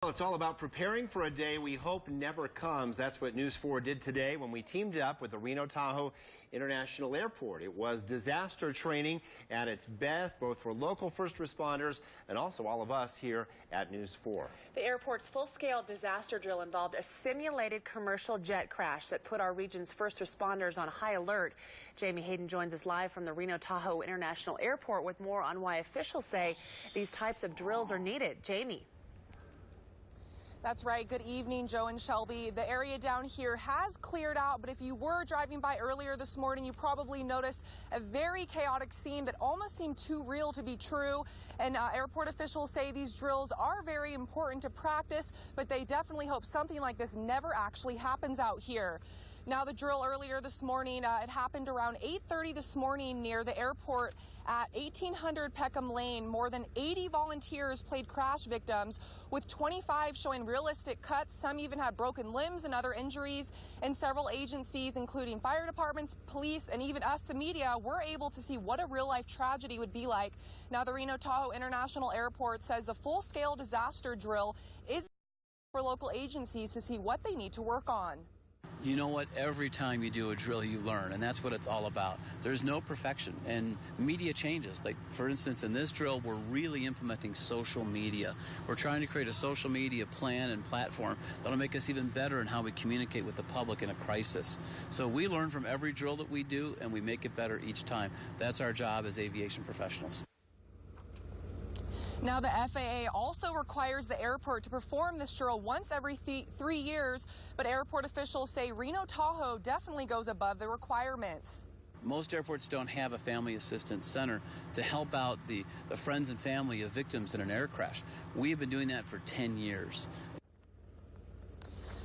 Well, it's all about preparing for a day we hope never comes. That's what News 4 did today when we teamed up with the Reno-Tahoe International Airport. It was disaster training at its best, both for local first responders and also all of us here at News 4. The airport's full-scale disaster drill involved a simulated commercial jet crash that put our region's first responders on high alert. Jamie Hayden joins us live from the Reno-Tahoe International Airport with more on why officials say these types of drills are needed. Jamie. That's right. Good evening, Joe and Shelby. The area down here has cleared out, but if you were driving by earlier this morning, you probably noticed a very chaotic scene that almost seemed too real to be true. And airport officials say these drills are very important to practice, but they definitely hope something like this never actually happens out here. Now, the drill earlier this morning, it happened around 8:30 this morning near the airport at 1800 Peckham Lane. More than 80 volunteers played crash victims, with 25 showing realistic cuts. Some even had broken limbs and other injuries. And several agencies, including fire departments, police, and even us, the media, were able to see what a real-life tragedy would be like. Now, the Reno-Tahoe International Airport says the full-scale disaster drill is for local agencies to see what they need to work on. You know what? Every time you do a drill, you learn, and that's what it's all about. There's no perfection, and media changes. Like, for instance, in this drill, we're really implementing social media. We're trying to create a social media plan and platform that'll make us even better in how we communicate with the public in a crisis. So we learn from every drill that we do, and we make it better each time. That's our job as aviation professionals. Now, the FAA also requires the airport to perform this drill once every 3 years, but airport officials say Reno-Tahoe definitely goes above the requirements. Most airports don't have a family assistance center to help out the friends and family of victims in an air crash. We've been doing that for 10 years.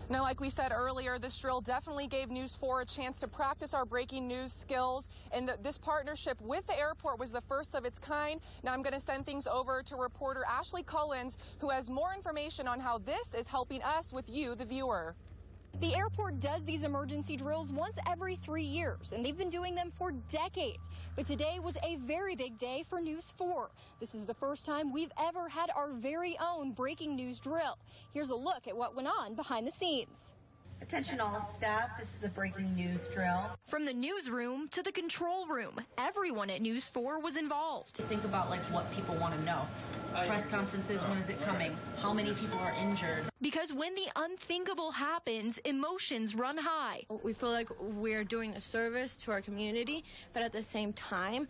Now, like we said earlier, this drill definitely gave News 4 a chance to practice our breaking news skills, and this partnership with the airport was the first of its kind. Now I'm going to send things over to reporter Ashley Collins, who has more information on how this is helping us with you, the viewer. The airport does these emergency drills once every 3 years, and they've been doing them for decades. But today was a very big day for News 4. This is the first time we've ever had our very own breaking news drill. Here's a look at what went on behind the scenes. Attention all staff, this is a breaking news drill. From the newsroom to the control room, everyone at News 4 was involved. Think about what people want to know. Press conferences, when is it coming? How many people are injured? Because when the unthinkable happens, emotions run high. We feel like we're doing a service to our community, but at the same time,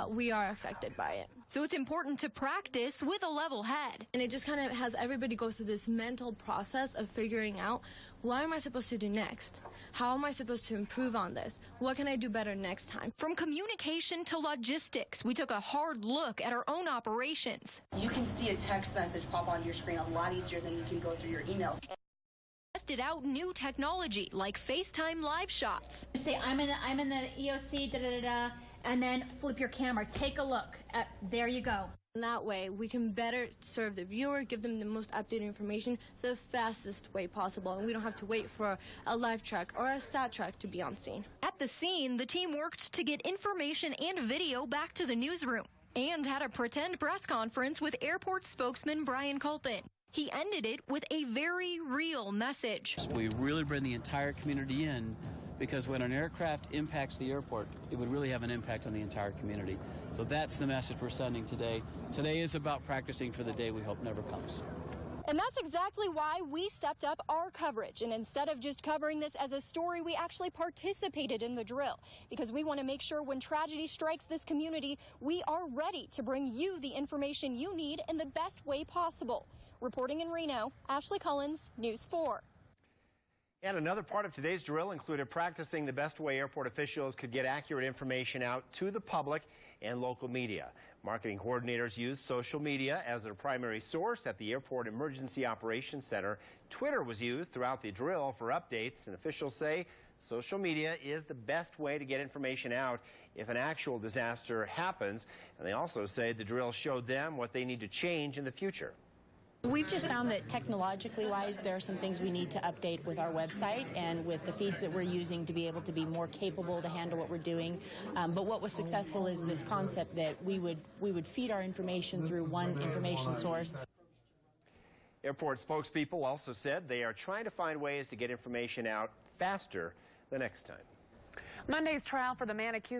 we are affected by it. So it's important to practice with a level head. And it just kind of has everybody go through this mental process of figuring out, what am I supposed to do next? How am I supposed to improve on this? What can I do better next time? From communication to logistics, we took a hard look at our own operations. You can see a text message pop onto your screen a lot easier than you can go through your emails. Tested out new technology like FaceTime live shots. Say, I'm in the EOC, da-da-da-da, and then flip your camera. Take a look. There you go. And that way, we can better serve the viewer, give them the most updated information the fastest way possible, and we don't have to wait for a live track or a stat track to be on scene. At the scene, the team worked to get information and video back to the newsroom and had a pretend press conference with airport spokesman Brian Culpin. He ended it with a very real message. We really bring the entire community in, because when an aircraft impacts the airport, it would really have an impact on the entire community. So that's the message we're sending today. Today is about practicing for the day we hope never comes. And that's exactly why we stepped up our coverage. And instead of just covering this as a story, we actually participated in the drill, because we want to make sure when tragedy strikes this community, we are ready to bring you the information you need in the best way possible. Reporting in Reno, Ashley Collins, News 4. And another part of today's drill included practicing the best way airport officials could get accurate information out to the public and local media. Marketing coordinators used social media as their primary source at the Airport Emergency Operations Center. Twitter was used throughout the drill for updates, and officials say social media is the best way to get information out if an actual disaster happens. And they also say the drill showed them what they need to change in the future. We've just found that technologically wise, there are some things we need to update with our website and with the feeds that we're using to be able to be more capable to handle what we're doing. But what was successful is this concept that we would feed our information through one information source. Airport spokespeople also said they are trying to find ways to get information out faster the next time. Monday's trial for the man accused